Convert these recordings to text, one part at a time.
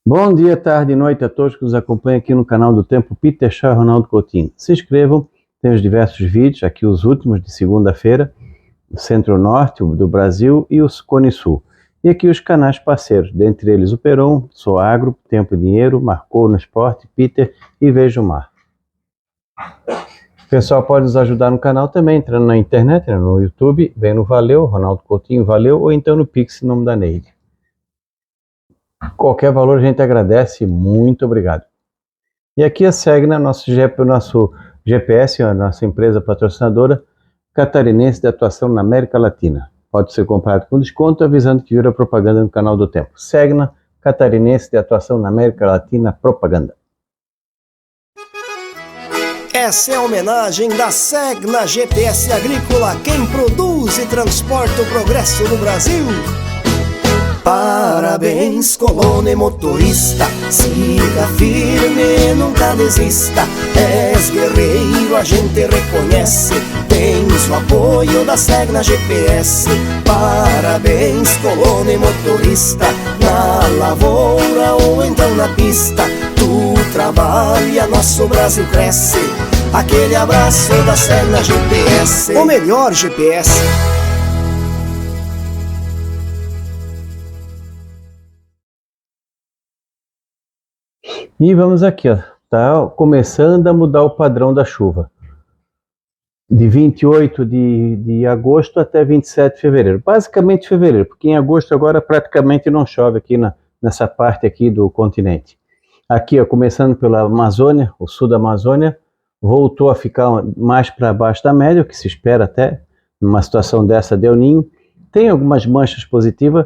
Bom dia, tarde e noite a todos que nos acompanham aqui no canal do Tempo Peter Chá Ronaldo Coutinho. Se inscrevam, temos diversos vídeos, aqui os últimos de segunda-feira, o Centro-Norte do Brasil e o Cone Sul. E aqui os canais parceiros, dentre eles o Peron, Sou Agro, Tempo e Dinheiro, Marcou no Esporte, Peter e Veja o Mar. O pessoal pode nos ajudar no canal também, entrando na internet, no YouTube, vem no Valeu, Ronaldo Coutinho Valeu, ou então no Pix, em nome da Neide. Qualquer valor a gente agradece, muito obrigado. E aqui a Segna, nosso GPS, a nossa empresa patrocinadora catarinense de atuação na América Latina. Pode ser comprado com desconto, avisando que vira propaganda no canal do Tempo. Segna, catarinense de atuação na América Latina, propaganda. Essa é a homenagem da Segna GPS Agrícola, quem produz e transporta o progresso no Brasil. Parabéns, colono e motorista, siga firme, nunca desista. És guerreiro, a gente reconhece, tens o apoio da Segna GPS. Parabéns, colono e motorista, na lavoura ou então na pista. Tu trabalha, nosso Brasil cresce. Aquele abraço da Segna GPS, o melhor GPS. E vamos aqui, ó, tá começando a mudar o padrão da chuva. De 28 de agosto até 27 de fevereiro. Basicamente fevereiro, porque em agosto agora praticamente não chove aqui nessa parte aqui do continente. Aqui, ó, começando pela Amazônia, o sul da Amazônia, voltou a ficar mais para baixo da média, o que se espera até, numa situação dessa de El Niño. Tem algumas manchas positivas,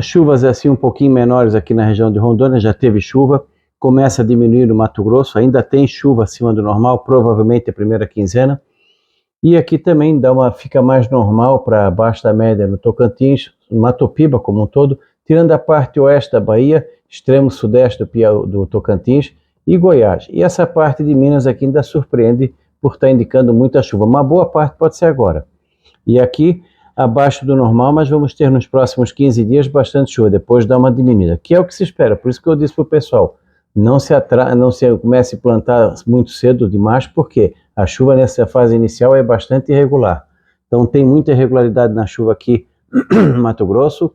chuvas assim um pouquinho menores aqui na região de Rondônia, já teve chuva. Começa a diminuir no Mato Grosso, ainda tem chuva acima do normal, provavelmente a primeira quinzena. E aqui também fica mais normal para baixo da média no Tocantins, no Mato Piba como um todo, tirando a parte oeste da Bahia, extremo sudeste do Tocantins e Goiás. E essa parte de Minas aqui ainda surpreende por estar indicando muita chuva. Uma boa parte pode ser agora. E aqui abaixo do normal, mas vamos ter nos próximos 15 dias bastante chuva, depois dá uma diminuída, que é o que se espera. Por isso que eu disse para o pessoal, não se comece a plantar muito cedo demais, porque a chuva nessa fase inicial é bastante irregular. Então tem muita irregularidade na chuva aqui no Mato Grosso,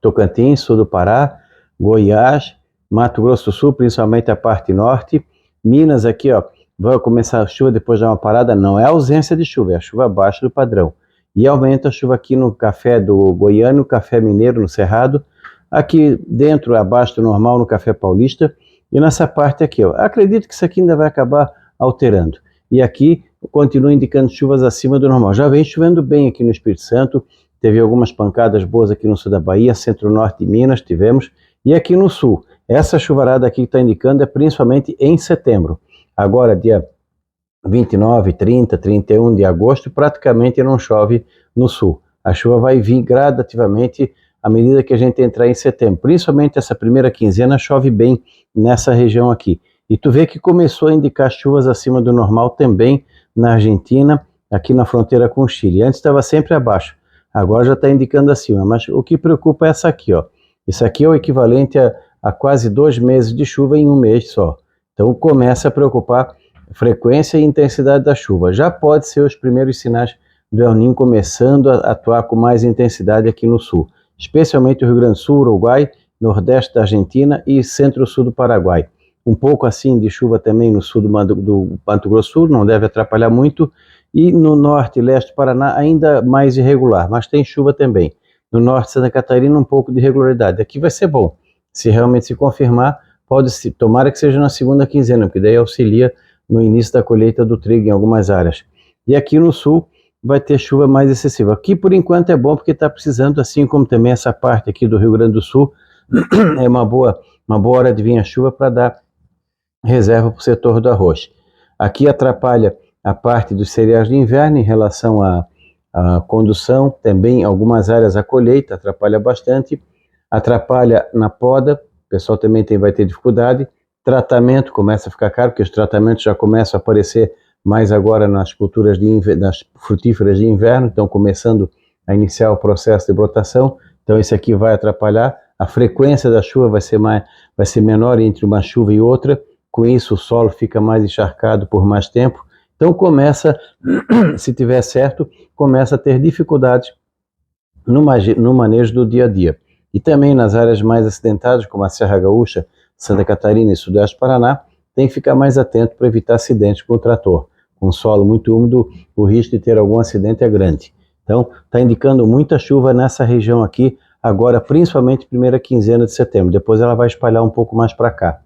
Tocantins, sul do Pará, Goiás, Mato Grosso do Sul, principalmente a parte norte. Minas aqui, ó, vai começar a chuva, depois dá uma parada, não é ausência de chuva, é a chuva abaixo do padrão. E aumenta a chuva aqui no café do Goiano, café mineiro no Cerrado, aqui dentro, abaixo do normal, no Café Paulista, e nessa parte aqui, ó. Acredito que isso aqui ainda vai acabar alterando. E aqui continua indicando chuvas acima do normal. Já vem chovendo bem aqui no Espírito Santo, teve algumas pancadas boas aqui no sul da Bahia, centro-norte de Minas tivemos, e aqui no sul. Essa chuvarada aqui que está indicando é principalmente em setembro. Agora, dia 29, 30, 31 de agosto, praticamente não chove no sul. A chuva vai vir gradativamente à medida que a gente entrar em setembro, principalmente essa primeira quinzena chove bem nessa região aqui. E tu vê que começou a indicar chuvas acima do normal também na Argentina, aqui na fronteira com o Chile. Antes estava sempre abaixo, agora já está indicando acima. Mas o que preocupa é essa aqui, ó. Isso aqui é o equivalente a quase 2 meses de chuva em um mês só. Então começa a preocupar a frequência e intensidade da chuva. Já pode ser os primeiros sinais do El Niño começando a atuar com mais intensidade aqui no sul, especialmente o Rio Grande do Sul, Uruguai, nordeste da Argentina e centro-sul do Paraguai. Um pouco assim de chuva também no sul do Mato Grosso Sul, não deve atrapalhar muito, e no norte e leste do Paraná ainda mais irregular, mas tem chuva também. No norte de Santa Catarina um pouco de irregularidade. Aqui vai ser bom, se realmente se confirmar, tomara que seja na segunda quinzena, porque daí auxilia no início da colheita do trigo em algumas áreas. E aqui no sul vai ter chuva mais excessiva. Aqui por enquanto é bom porque está precisando, assim como também essa parte aqui do Rio Grande do Sul, é uma boa hora de vir a chuva para dar reserva para o setor do arroz. Aqui atrapalha a parte dos cereais de inverno em relação à condução, também algumas áreas a colheita, atrapalha bastante, atrapalha na poda, o pessoal também vai ter dificuldade, tratamento começa a ficar caro, porque os tratamentos já começam a aparecer mais agora nas culturas das frutíferas de inverno, estão começando a iniciar o processo de brotação, então isso aqui vai atrapalhar, a frequência da chuva vai ser menor entre uma chuva e outra, com isso o solo fica mais encharcado por mais tempo, então começa, se tiver certo, começa a ter dificuldades no manejo do dia a dia. E também nas áreas mais acidentadas, como a Serra Gaúcha, Santa Catarina e Sudeste Paraná, tem que ficar mais atento para evitar acidentes com o trator. Com solo muito úmido, o risco de ter algum acidente é grande. Então, está indicando muita chuva nessa região aqui, agora principalmente primeira quinzena de setembro. Depois ela vai espalhar um pouco mais para cá.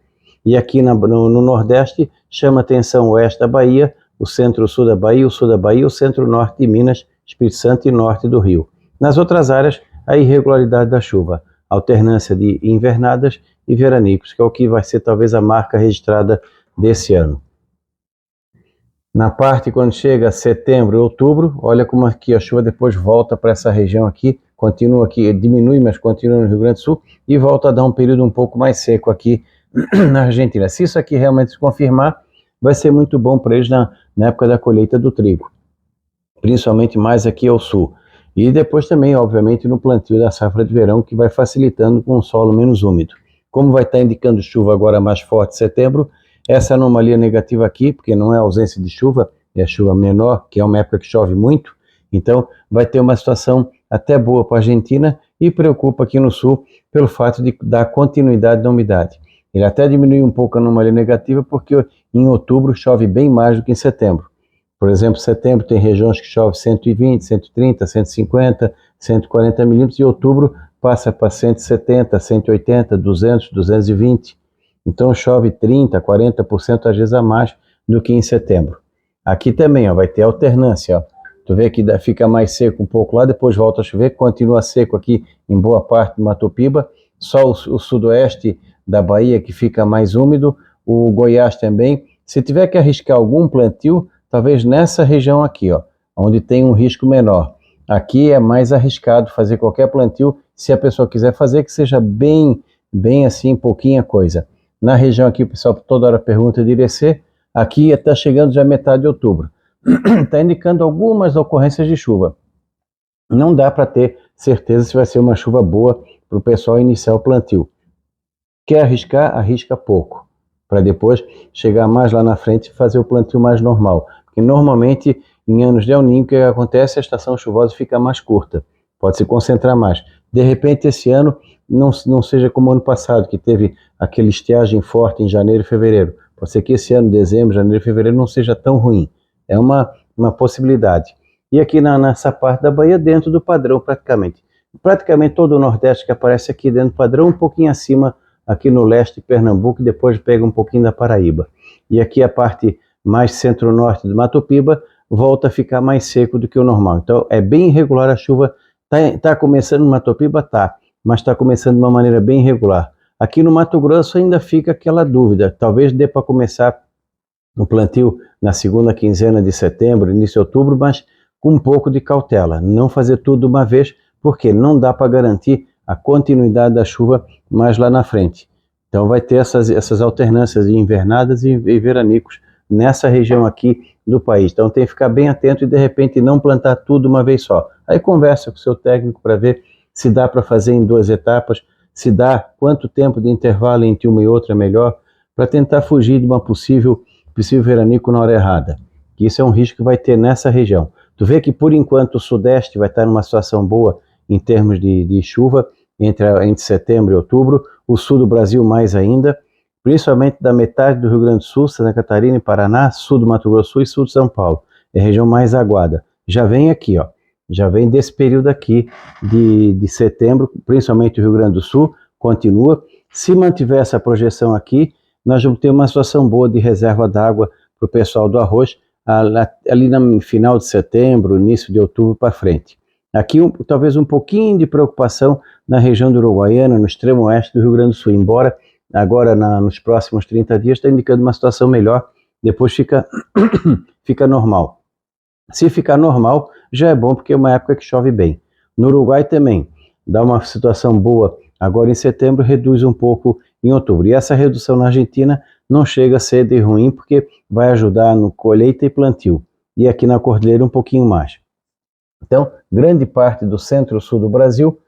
E aqui no Nordeste, chama atenção o oeste da Bahia, o centro-sul da Bahia, o sul da Bahia, o centro-norte de Minas, Espírito Santo e norte do Rio. Nas outras áreas, a irregularidade da chuva, alternância de invernadas e veranicos, que é o que vai ser talvez a marca registrada desse ano. Na parte quando chega setembro e outubro, olha como aqui a chuva depois volta para essa região aqui, continua aqui, diminui, mas continua no Rio Grande do Sul e volta a dar um período um pouco mais seco aqui na Argentina. Se isso aqui realmente se confirmar, vai ser muito bom para eles na época da colheita do trigo, principalmente mais aqui ao sul. E depois também, obviamente, no plantio da safra de verão, que vai facilitando com um solo menos úmido. Como vai estar indicando chuva agora mais forte em setembro, essa anomalia negativa aqui, porque não é ausência de chuva, é chuva menor, que é uma época que chove muito, então vai ter uma situação até boa para a Argentina e preocupa aqui no sul pelo fato de dar continuidade da umidade. Ele até diminui um pouco a anomalia negativa porque em outubro chove bem mais do que em setembro. Por exemplo, setembro tem regiões que chove 120, 130, 150, 140 milímetros e outubro passa para 170, 180, 200, 220. Então chove 30, 40% às vezes a mais do que em setembro. Aqui também vai ter alternância. Tu vê que fica mais seco um pouco lá, depois volta a chover, continua seco aqui em boa parte do Mato Piba, só o sudoeste da Bahia que fica mais úmido, o Goiás também. Se tiver que arriscar algum plantio, talvez nessa região aqui, onde tem um risco menor. Aqui é mais arriscado fazer qualquer plantio, se a pessoa quiser fazer, que seja bem assim, pouquinha coisa. Na região aqui, o pessoal toda hora pergunta de IRC, aqui está chegando já metade de outubro. Está indicando algumas ocorrências de chuva. Não dá para ter certeza se vai ser uma chuva boa para o pessoal iniciar o plantio. Quer arriscar? Arrisca pouco, para depois chegar mais lá na frente e fazer o plantio mais normal. Porque normalmente, em anos de El Niño, o que acontece? A estação chuvosa fica mais curta, pode se concentrar mais. De repente, esse ano, não seja como ano passado, que teve aquele estiagem forte em janeiro e fevereiro. Pode ser que esse ano, dezembro, janeiro e fevereiro, não seja tão ruim. É uma possibilidade. E aqui nessa parte da Bahia, dentro do padrão praticamente. Praticamente todo o Nordeste que aparece aqui dentro do padrão, um pouquinho acima aqui no leste de Pernambuco, e depois pega um pouquinho da Paraíba. E aqui a parte mais centro-norte do Mato Piba volta a ficar mais seco do que o normal. Então é bem irregular a chuva. Tá começando no Mato Piba? Mas está começando de uma maneira bem irregular. Aqui no Mato Grosso ainda fica aquela dúvida, talvez dê para começar o plantio na segunda quinzena de setembro, início de outubro, mas com um pouco de cautela, não fazer tudo de uma vez, porque não dá para garantir a continuidade da chuva mais lá na frente. Então vai ter essas alternâncias de invernadas e veranicos nessa região aqui do país. Então tem que ficar bem atento e de repente não plantar tudo de uma vez só. Aí conversa com o seu técnico para ver se dá para fazer em 2 etapas, se dá, quanto tempo de intervalo entre uma e outra é melhor, para tentar fugir de uma possível veranico na hora errada. Isso é um risco que vai ter nessa região. Tu vê que por enquanto o Sudeste vai estar numa situação boa em termos de chuva, entre setembro e outubro, o sul do Brasil mais ainda, principalmente da metade do Rio Grande do Sul, Santa Catarina e Paraná, sul do Mato Grosso do Sul e sul de São Paulo. É a região mais aguada. Já vem aqui, já vem desse período aqui de setembro, principalmente o Rio Grande do Sul, continua. Se mantiver essa projeção aqui, nós vamos ter uma situação boa de reserva d'água para o pessoal do arroz, ali no final de setembro, início de outubro para frente. Aqui talvez um pouquinho de preocupação na região do Uruguaiana, no extremo oeste do Rio Grande do Sul, embora agora nos próximos 30 dias está indicando uma situação melhor, depois fica normal. Se ficar normal, já é bom porque é uma época que chove bem. No Uruguai também, dá uma situação boa agora em setembro, reduz um pouco em outubro. E essa redução na Argentina não chega a ser de ruim porque vai ajudar no colheita e plantio. E aqui na Cordilheira um pouquinho mais. Então, grande parte do centro-sul do Brasil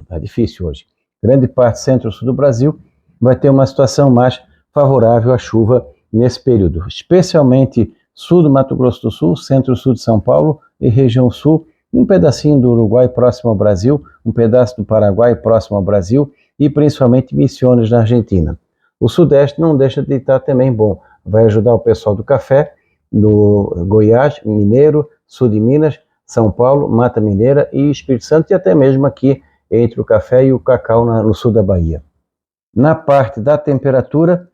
Tá difícil hoje. Grande parte centro-sul do Brasil vai ter uma situação mais favorável à chuva nesse período, especialmente sul do Mato Grosso do Sul, centro-sul de São Paulo e região sul, um pedacinho do Uruguai próximo ao Brasil, um pedaço do Paraguai próximo ao Brasil e principalmente Misiones na Argentina. O sudeste não deixa de estar também bom, vai ajudar o pessoal do café, do Goiás, Mineiro, sul de Minas, São Paulo, Mata Mineira e Espírito Santo e até mesmo aqui entre o café e o cacau no sul da Bahia. Na parte da temperatura,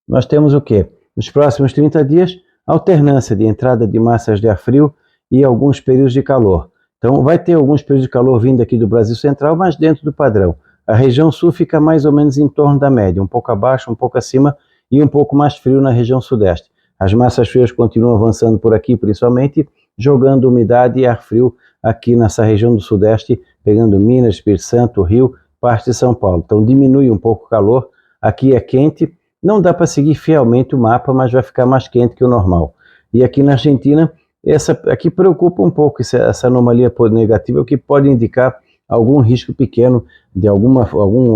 nós temos o quê? Nos próximos 30 dias, alternância de entrada de massas de ar frio e alguns períodos de calor. Então, vai ter alguns períodos de calor vindo aqui do Brasil Central, mas dentro do padrão. A região sul fica mais ou menos em torno da média, um pouco abaixo, um pouco acima e um pouco mais frio na região sudeste. As massas frias continuam avançando por aqui, principalmente, jogando umidade e ar frio aqui nessa região do sudeste, pegando Minas, Espírito Santo, Rio, parte de São Paulo. Então, diminui um pouco o calor. Aqui é quente, não dá para seguir fielmente o mapa, mas vai ficar mais quente que o normal. E aqui na Argentina, aqui preocupa um pouco essa anomalia negativa, o que pode indicar algum risco pequeno de alguma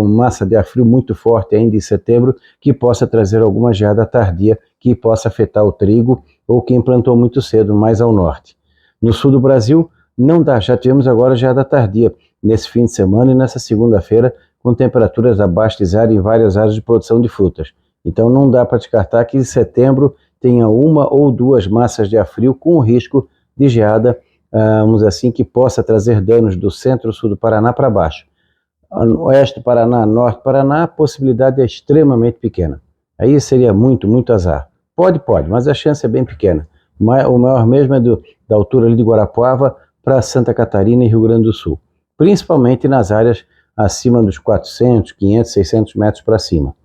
massa de ar frio muito forte ainda em setembro, que possa trazer alguma geada tardia, que possa afetar o trigo ou quem plantou muito cedo, mais ao norte. No sul do Brasil, não dá, já tivemos agora geada tardia nesse fim de semana e nessa segunda-feira, com temperaturas abaixo de zero em várias áreas de produção de frutas. Então não dá para descartar que em setembro tenha uma ou duas massas de ar frio com risco de geada, vamos dizer assim, que possa trazer danos do centro-sul do Paraná para baixo. Oeste do Paraná, norte do Paraná, a possibilidade é extremamente pequena. Aí seria muito, muito azar. Pode, mas a chance é bem pequena. O maior mesmo é da altura ali de Guarapuava para Santa Catarina e Rio Grande do Sul. Principalmente nas áreas acima dos 400, 500, 600 metros para cima.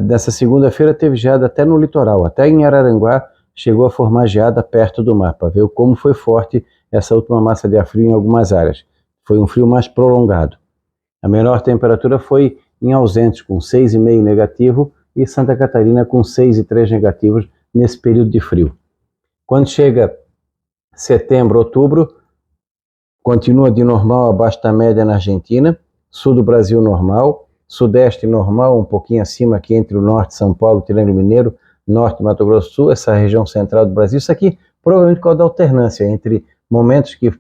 Nessa segunda-feira teve geada até no litoral, até em Araranguá chegou a formar geada perto do mar, para ver como foi forte essa última massa de ar frio em algumas áreas. Foi um frio mais prolongado. A menor temperatura foi em Ausentes, com 6,5 negativo, e Santa Catarina com 6,3 negativos nesse período de frio. Quando chega setembro, outubro, continua de normal abaixo da média na Argentina, sul do Brasil normal, sudeste normal, um pouquinho acima aqui entre o norte de São Paulo, Triângulo Mineiro, norte do Mato Grosso do Sul, essa região central do Brasil. Isso aqui provavelmente por causa da alternância entre momentos que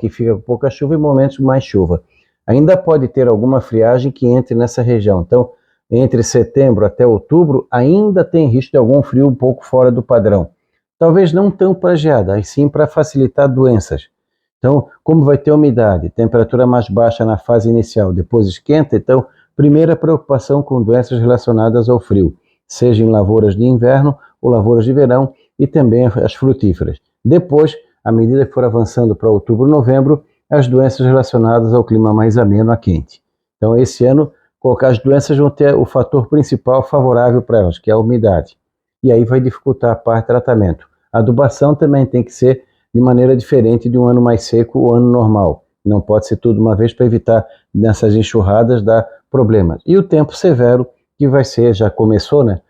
fica com pouca chuva e momentos mais chuva. Ainda pode ter alguma friagem que entre nessa região. Então, entre setembro até outubro, ainda tem risco de algum frio um pouco fora do padrão. Talvez não tão para geada, mas sim para facilitar doenças. Então, como vai ter umidade, temperatura mais baixa na fase inicial, depois esquenta, então, primeira preocupação com doenças relacionadas ao frio, seja em lavouras de inverno ou lavouras de verão e também as frutíferas. Depois, à medida que for avançando para outubro, novembro, as doenças relacionadas ao clima mais ameno a quente. Então, esse ano, as doenças vão ter o fator principal favorável para elas, que é a umidade. E aí vai dificultar a parte de tratamento. A adubação também tem que ser de maneira diferente de um ano mais seco ou ano normal. Não pode ser tudo uma vez para evitar nessas enxurradas dar problemas. E o tempo severo, que vai ser, já começou, né?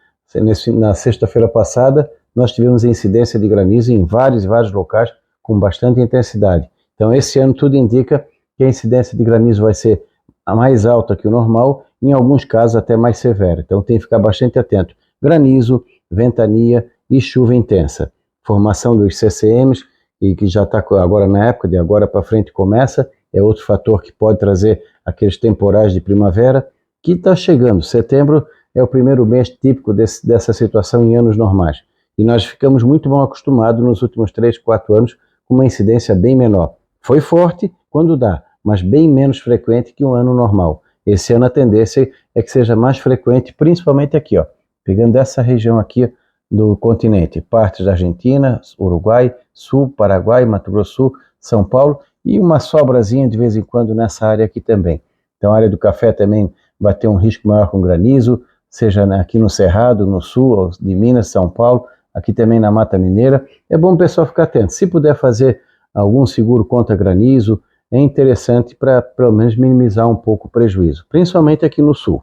Na sexta-feira passada, nós tivemos incidência de granizo em vários locais com bastante intensidade. Então, esse ano tudo indica que a incidência de granizo vai ser a mais alta que o normal, em alguns casos até mais severa. Então, tem que ficar bastante atento. Granizo, ventania e chuva intensa. Formação dos CCMs, e que já está agora na época, de agora para frente começa, é outro fator que pode trazer aqueles temporais de primavera, que está chegando. Setembro é o primeiro mês típico dessa situação em anos normais. E nós ficamos muito mal acostumados nos últimos 3, 4 anos com uma incidência bem menor. Foi forte quando dá, mas bem menos frequente que um ano normal. Esse ano a tendência é que seja mais frequente, principalmente aqui, ó, pegando essa região aqui do continente, partes da Argentina, Uruguai, Sul, Paraguai, Mato Grosso do Sul, São Paulo e uma sobrazinha de vez em quando nessa área aqui também. Então a área do café também vai ter um risco maior com granizo, seja aqui no Cerrado, no sul de Minas, São Paulo, aqui também na Mata Mineira. É bom o pessoal ficar atento. Se puder fazer algum seguro contra granizo, é interessante para pelo menos minimizar um pouco o prejuízo, principalmente aqui no sul.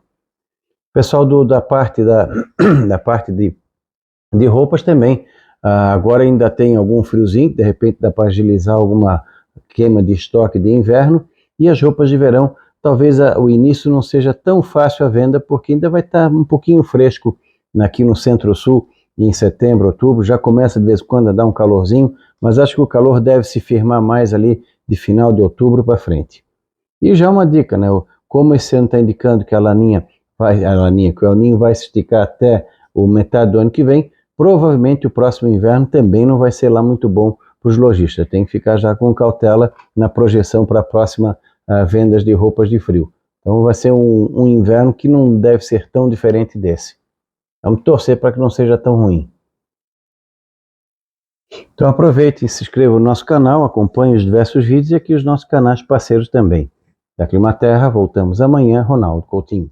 Pessoal da parte de roupas também, agora ainda tem algum friozinho, de repente dá para agilizar alguma queima de estoque de inverno, E as roupas de verão, talvez o início não seja tão fácil a venda, porque ainda vai estar um pouquinho fresco aqui no Centro-Sul, e em setembro, outubro, já começa de vez em quando a dar um calorzinho, mas acho que o calor deve se firmar mais ali de final de outubro para frente. E já uma dica, né? Como esse ano está indicando que que o El Ninho vai se esticar até o metade do ano que vem, provavelmente o próximo inverno também não vai ser lá muito bom para os lojistas. Tem que ficar já com cautela na projeção para a próxima vendas de roupas de frio. Então vai ser um inverno que não deve ser tão diferente desse. Vamos torcer para que não seja tão ruim. Então aproveite e se inscreva no nosso canal, acompanhe os diversos vídeos e aqui os nossos canais parceiros também. Da Climaterra, voltamos amanhã, Ronaldo Coutinho.